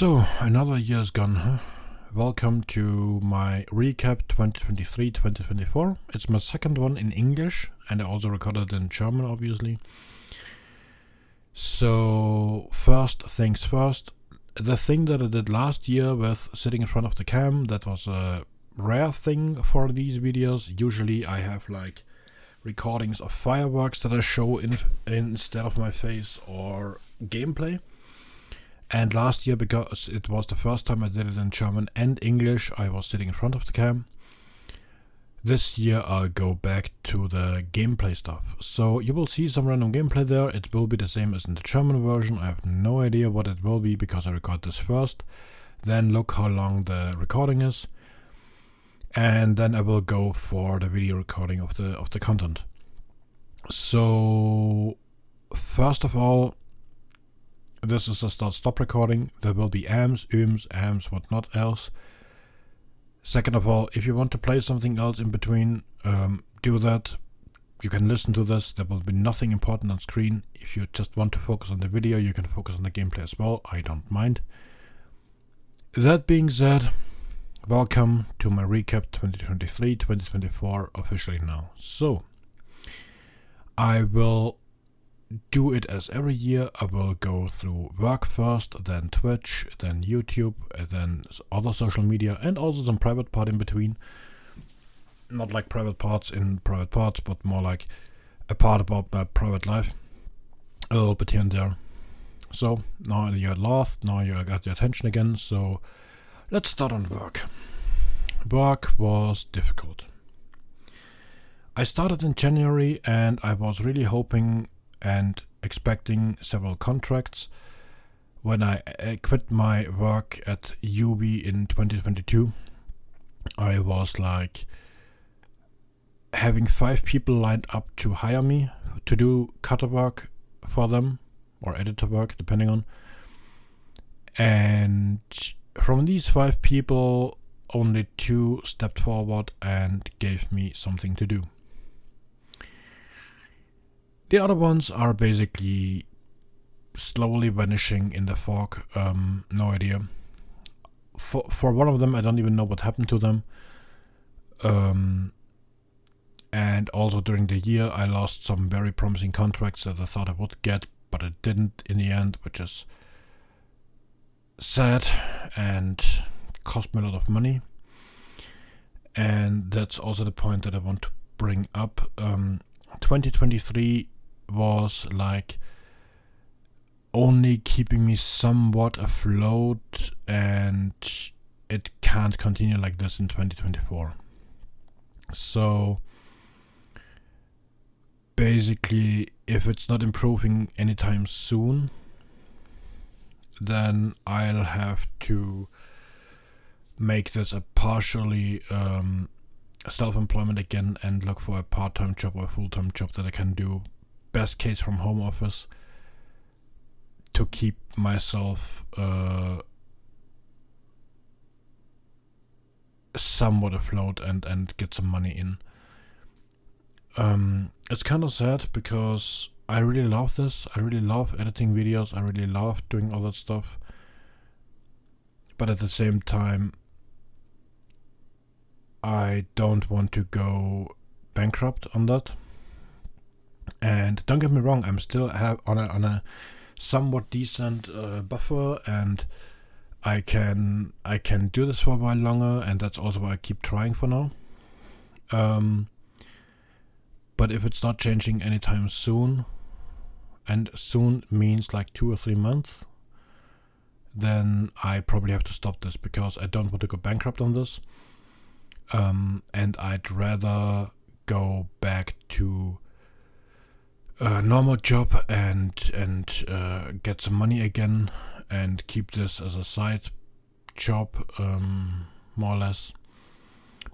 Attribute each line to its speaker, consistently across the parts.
Speaker 1: So, another year's gone, huh? Welcome to my recap 2023-2024. It's my second one in English, and I also recorded it in German, obviously. So, first things first. The thing that I did last year with sitting in front of the cam, that was a rare thing for these videos. Usually I have like recordings of fireworks that I show instead of my face, or gameplay. And last year, because it was the first time I did it in German and English, I was sitting in front of the cam. This year I'll go back to the gameplay stuff. So you will see some random gameplay there. It will be the same as in the German version. I have no idea what it will be because I record this first. Then look how long the recording is. And then I will go for the video recording of the content. So first of all, this is a start-stop recording. There will be AMs, AMs, whatnot else. Second of all, if you want to play something else in between, do that. You can listen to this. There will be nothing important on screen. If you just want to focus on the video, you can focus on the gameplay as well. I don't mind. That being said, welcome to my recap 2023-2024 officially now. So, I will do it as every year. I will go through work first, then Twitch, then YouTube, then other social media, and also some private part in between. Not like private parts in private parts, but more like a part about my private life. A little bit here and there. So now you're lost, now you got your attention again, so let's start on work. Work was difficult. I started in January and I was really hoping and expecting several contracts. When I quit my work at UB in 2022, I was like having 5 people lined up to hire me to do cutter work for them, or editor work, depending on. And from these 5 people, only 2 stepped forward and gave me something to do. The other ones are basically slowly vanishing in the fog. No idea. For one of them, I don't even know what happened to them. And also during the year, I lost some very promising contracts that I thought I would get, but I didn't in the end, which is sad and cost me a lot of money. And that's also the point that I want to bring up. 2023 was like only keeping me somewhat afloat, and it can't continue like this in 2024. So basically, if it's not improving anytime soon, then I'll have to make this a partially self-employment again and look for a part-time job or a full-time job that I can do, best case from home office, to keep myself somewhat afloat and get some money in. It's kind of sad because I really love this. I really love editing videos. I really love doing all that stuff. But at the same time, I don't want to go bankrupt on that. And don't get me wrong, I'm still on a somewhat decent buffer, and I can do this for a while longer, and that's also why I keep trying for now. But if it's not changing anytime soon, and soon means like 2 or 3 months, then I probably have to stop this because I don't want to go bankrupt on this. And I'd rather go back to a normal job and get some money again and keep this as a side job, more or less.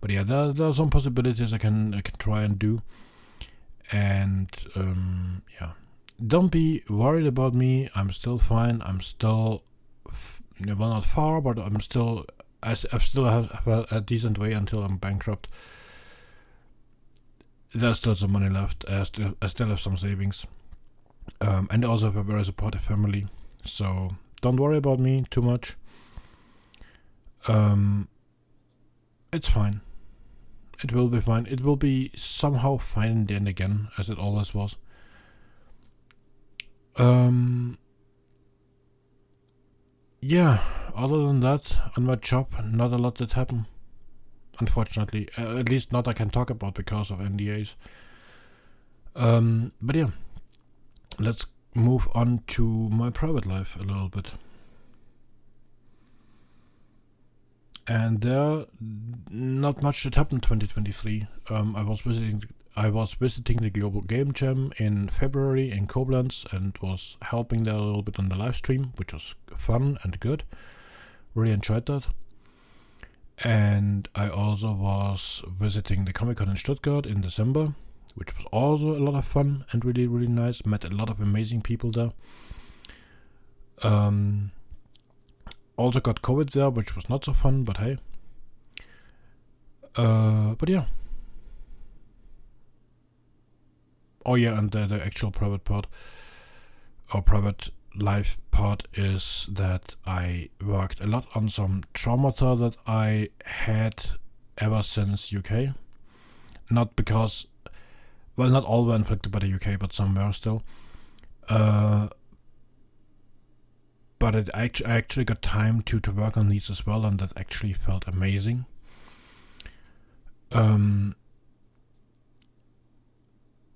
Speaker 1: But yeah, there are some possibilities I can try and do. And yeah, don't be worried about me. I'm still fine. I'm still well, not far, but I still have a decent way until I'm bankrupt. There's still some money left. I still have some savings, and also have a very supportive family. So don't worry about me too much. It's fine. It will be fine. It will be somehow fine in the end again, as it always was. Yeah, other than that, on my job, not a lot did happen. Unfortunately. At least not I can talk about because of NDAs. But yeah, let's move on to my private life a little bit. And there, not much did happen 2023. I was visiting the Global Game Jam in February in Koblenz and was helping there a little bit on the live stream, which was fun and good. Really enjoyed that. And I also was visiting the Comic-Con in Stuttgart in December, which was also a lot of fun and really, really nice. Met a lot of amazing people there. Also got COVID there, which was not so fun, but hey. But yeah. Oh yeah, and the actual private part, or private life part, is that I worked a lot on some traumata that I had ever since UK. Not because, well, not all were inflicted by the UK, but some were still. But I actually got time to work on these as well, and that actually felt amazing.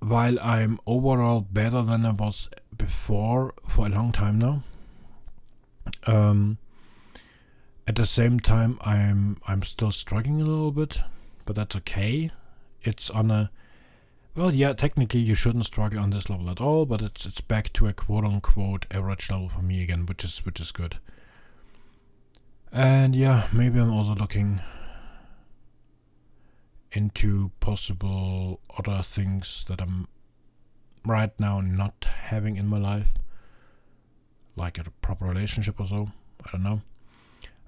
Speaker 1: While I'm overall better than I was before for a long time now, at the same time I'm still struggling a little bit, but that's okay. It's on a, well, yeah, technically you shouldn't struggle on this level at all, but it's back to a quote-unquote average level for me again, which is good. And yeah, maybe I'm also looking into possible other things that I'm right now not having in my life, like a proper relationship or so, I don't know.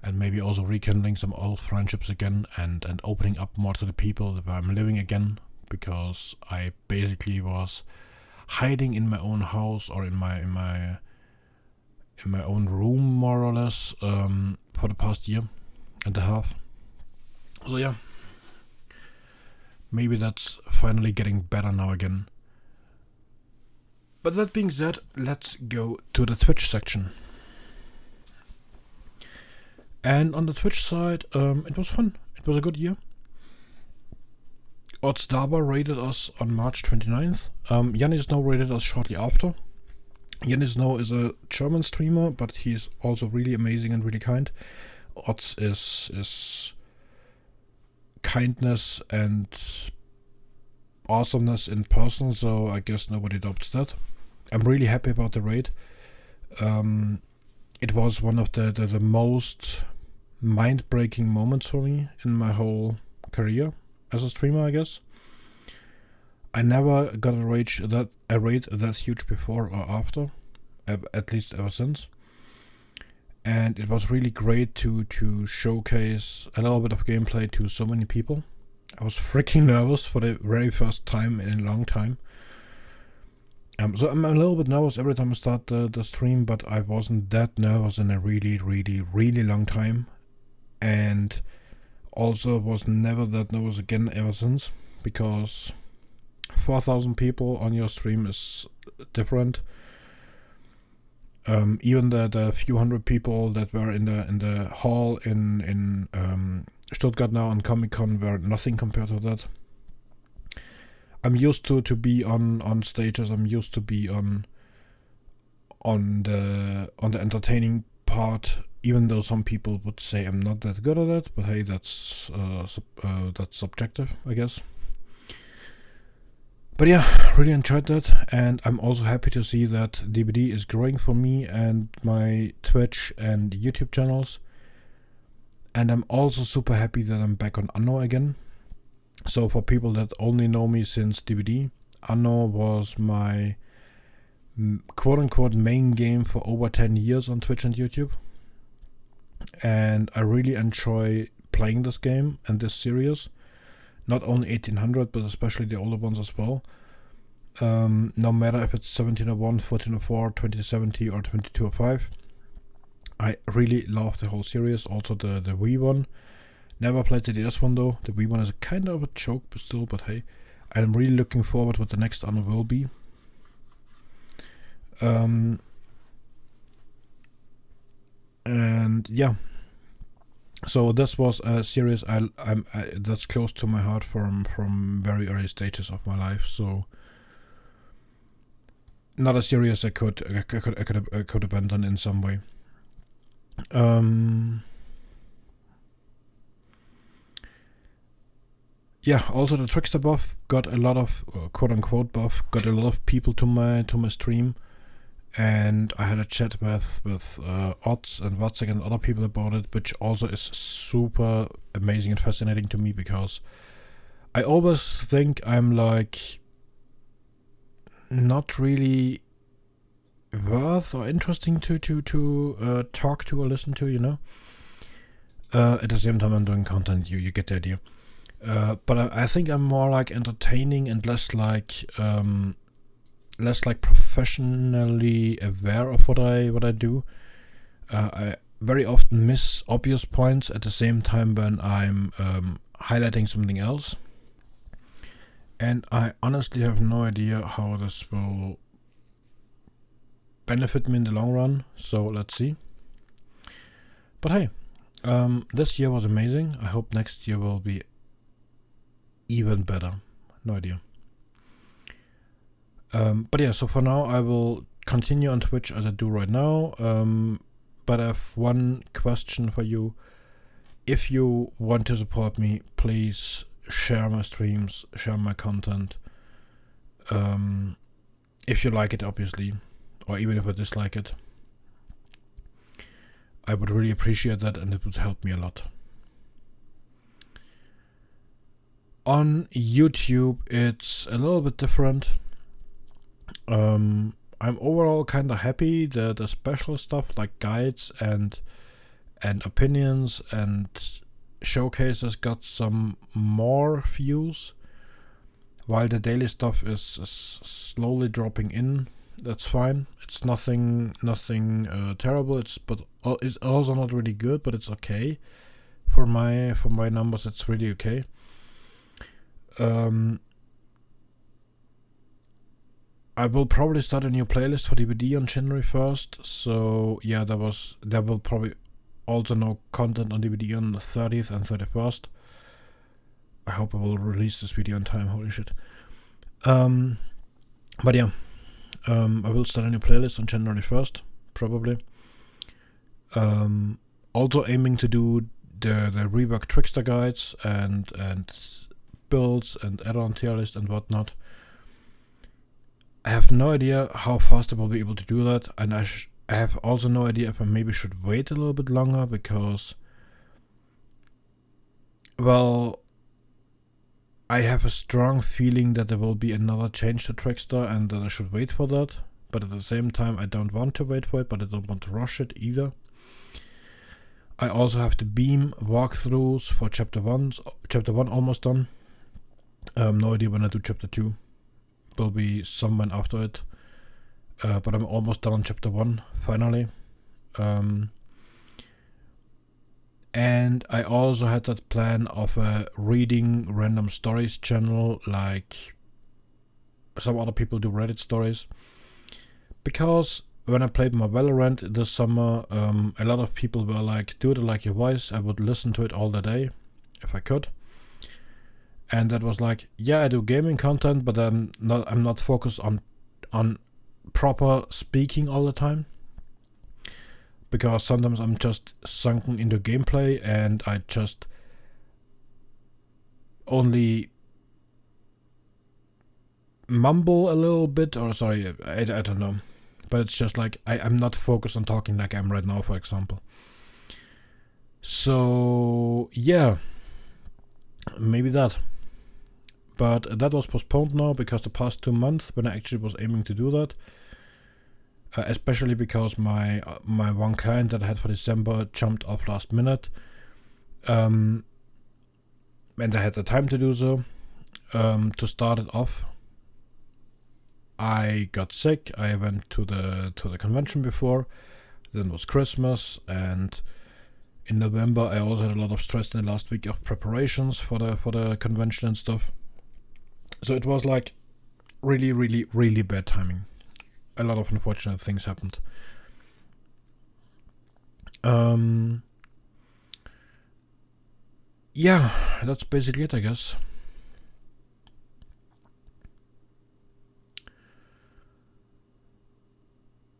Speaker 1: And maybe also rekindling some old friendships again and opening up more to the people where I'm living again, because I basically was hiding in my own house or in my own room more or less for the past year and a half. So yeah, maybe that's finally getting better now again. But that being said, let's go to the Twitch section. And on the Twitch side, it was fun. It was a good year. Oddsdaba rated us on March 29th. Yanni Snow rated us shortly after. Yanni Snow is a German streamer, but he's also really amazing and really kind. Odds is kindness and awesomeness in person, so I guess nobody doubts that. I'm really happy about the raid. It was one of the most mind-breaking moments for me in my whole career as a streamer, I guess. I never got a raid that huge before or after, at least ever since. And it was really great to showcase a little bit of gameplay to so many people. I was freaking nervous for the very first time in a long time. So I'm a little bit nervous every time I start the stream, but I wasn't that nervous in a really, really, really long time. And also was never that nervous again ever since, because 4,000 people on your stream is different. Even the few hundred people that were in the hall in Stuttgart now on Comic-Con were nothing compared to that. I'm used to be on stages. I'm used to be on the entertaining part, even though some people would say I'm not that good at it. But hey, that's subjective, I guess. But yeah, really enjoyed that, and I'm also happy to see that DBD is growing for me and my Twitch and YouTube channels. And I'm also super happy that I'm back on Anno again. So for people that only know me since DBD, Anno was my quote-unquote main game for over 10 years on Twitch and YouTube. And I really enjoy playing this game and this series. Not only 1800, but especially the older ones as well. No matter if it's 1701, 1404, 2070 or 2205. I really love the whole series, also the Wii one. Never played the DS one though. The Wii one is kind of a joke, but still. But hey, I'm really looking forward what the next Anno will be. And yeah, so this was a series I'm that's close to my heart from very early stages of my life. So not a series I could abandon in some way. Yeah, also the Trickster buff got a lot of quote unquote buff, got a lot of people to my stream, and I had a chat with Odds and Watzek and other people about it, which also is super amazing and fascinating to me, because I always think I'm like not really worth or interesting to talk to or listen to, you know. At the same time I'm doing content, you get the idea. But I think I'm more like entertaining and less like professionally aware of what I do. I very often miss obvious points at the same time when I'm highlighting something else. And I honestly have no idea how this will benefit me in the long run, so let's see. But hey, this year was amazing. I hope next year will be even better. No idea. But yeah, so for now I will continue on Twitch as I do right now. But I have one question for you. If you want to support me, please share my streams, share my content. If you like it, obviously, or even if I dislike it, I would really appreciate that, and it would help me a lot. On YouTube, it's a little bit different. I'm overall kind of happy that the special stuff like guides and opinions and showcases got some more views, while the daily stuff is slowly dropping in. That's fine. It's nothing terrible. It's also not really good, but it's okay for my numbers. It's really okay. I will probably start a new playlist for DBD on January 1st. So yeah, there will probably also no content on DBD on the 30th and 31st. I hope I will release this video on time. Holy shit. But yeah, I will start a new playlist on January 1st, probably. Also aiming to do the rework Trickster guides and builds and add-on tier list and whatnot. I have no idea how fast I will be able to do that, and I have also no idea if I maybe should wait a little bit longer, because, well, I have a strong feeling that there will be another change to Trickster and that I should wait for that. But at the same time, I don't want to wait for it, but I don't want to rush it either. I also have the Beam walkthroughs for Chapter 1 almost done. No idea when I do Chapter 2. Will be sometime after it. But I'm almost done on Chapter 1, finally. And I also had that plan of a reading random stories channel, like some other people do Reddit stories. Because when I played my Valorant this summer, a lot of people were like, dude, I like your voice. I would listen to it all the day, if I could. And that was like, yeah, I do gaming content, but I'm not focused on proper speaking all the time. Because sometimes I'm just sunken into gameplay and I just only mumble a little bit, or sorry, I don't know. But it's just like, I'm not focused on talking like I am right now, for example. So, yeah, maybe that. But that was postponed now because the past 2 months when I actually was aiming to do that, especially because my one client that I had for December jumped off last minute, and I had the time to do so. To start it off, I got sick. I went to the convention before. Then was Christmas, and in November I also had a lot of stress in the last week of preparations for the convention and stuff. So it was like really, really, really bad timing. A lot of unfortunate things happened. Yeah, that's basically it, I guess.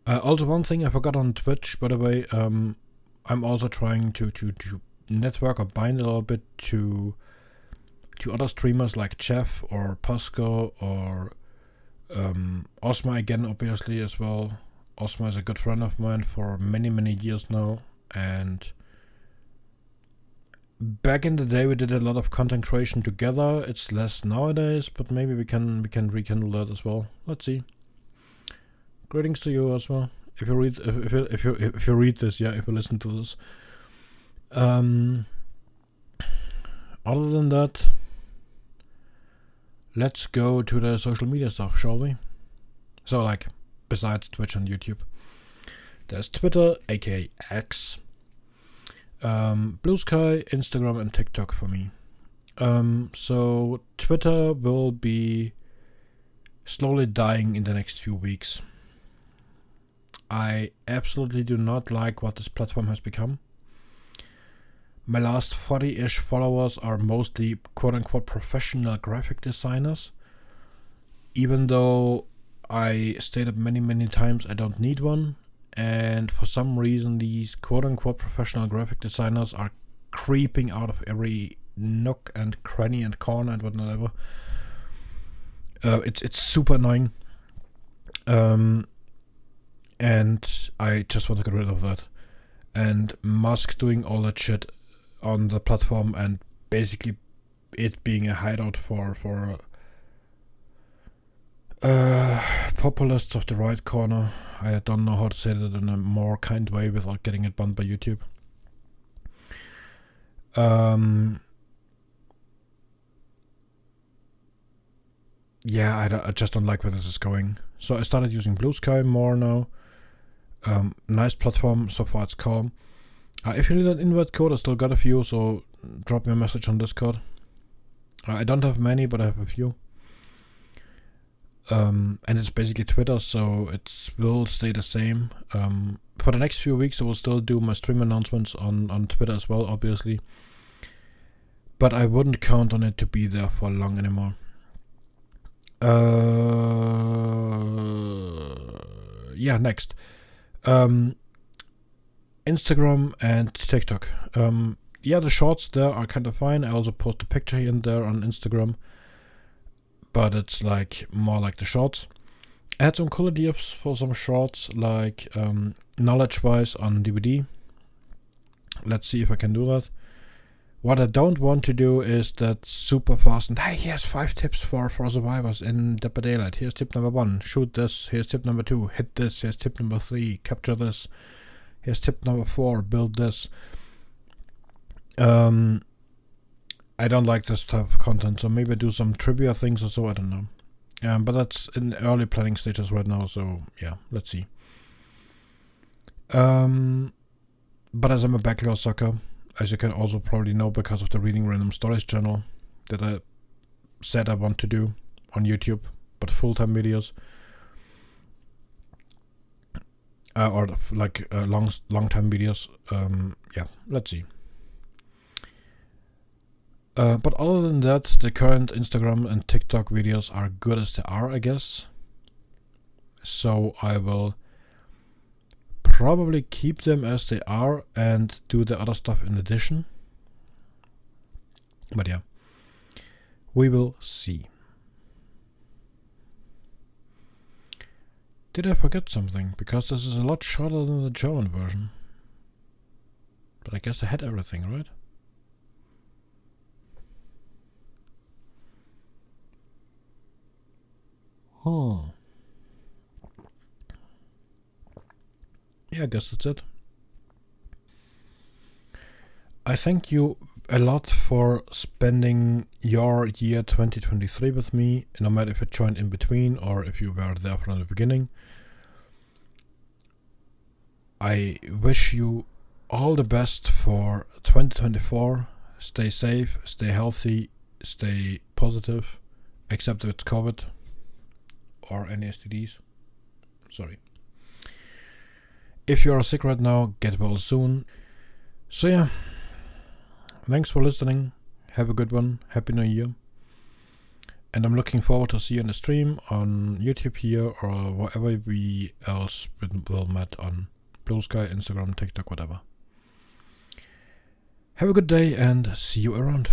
Speaker 1: Also, one thing I forgot on Twitch, by the way, I'm also trying to network or bind a little bit to other streamers like Jeff or Pasco or Osma again, obviously, as well. Osma is a good friend of mine for many, many years now, and back in the day we did a lot of content creation together. It's less nowadays, but maybe we can rekindle that as well. Let's see. Greetings to you as well. If you read if you read this, if you listen to this. Other than that, let's go to the social media stuff, shall we? So, like, besides Twitch and YouTube, there's Twitter, aka X, Blue Sky, Instagram, and TikTok for me. So Twitter will be slowly dying in the next few weeks. I absolutely do not like what this platform has become. My last 40-ish followers are mostly quote-unquote professional graphic designers, even though I stated many, many times I don't need one, and for some reason these quote-unquote professional graphic designers are creeping out of every nook and cranny and corner and whatever. It's super annoying. And I just want to get rid of that. And Musk doing all that shit on the platform and basically it being a hideout for populists of the right corner. I don't know how to say that in a more kind way without getting it banned by YouTube. I just don't like where this is going. So I started using Blue Sky more now. Nice platform, so far it's calm. If you need an invite code, I still got a few, so drop me a message on Discord. I don't have many, but I have a few. And it's basically Twitter, so it will stay the same. For the next few weeks, I will still do my stream announcements on Twitter as well, obviously. But I wouldn't count on it to be there for long anymore. Next. Instagram and TikTok. The shorts there are kind of fine. I also post a picture here and there on Instagram, but it's like more like the shorts. I had some cool ideas for some shorts, like knowledge-wise on DVD. Let's see if I can do that. What I don't want to do is that super fast and hey, here's 5 tips for survivors in Dead by Daylight. Here's tip number 1, shoot this. Here's tip number 2, hit this. Here's tip number 3, capture this. Here's tip number 4, build this. I don't like this type of content, so maybe do some trivia things or so, I don't know. But that's in early planning stages right now, so yeah, let's see. But as I'm a backlog sucker, as you can also probably know because of the Reading Random Stories channel that I said I want to do on YouTube, but full-time videos. Or like long-time videos. Let's see. But other than that, the current Instagram and TikTok videos are good as they are, I guess. So I will probably keep them as they are and do the other stuff in addition. But yeah, we will see. Did I forget something? Because this is a lot shorter than the German version. But I guess I had everything, right? Yeah, I guess that's it. I thank you a lot for spending your year 2023 with me, no matter if you joined in between or if you were there from the beginning. I wish you all the best for 2024. Stay safe, stay healthy, stay positive, except if it's COVID or any STDs. Sorry. If you are sick right now, get well soon. So yeah, thanks for listening. Have a good one. Happy New Year. And I'm looking forward to see you in the stream on YouTube here or wherever we else will meet on Blue Sky, Instagram, TikTok, whatever. Have a good day and see you around.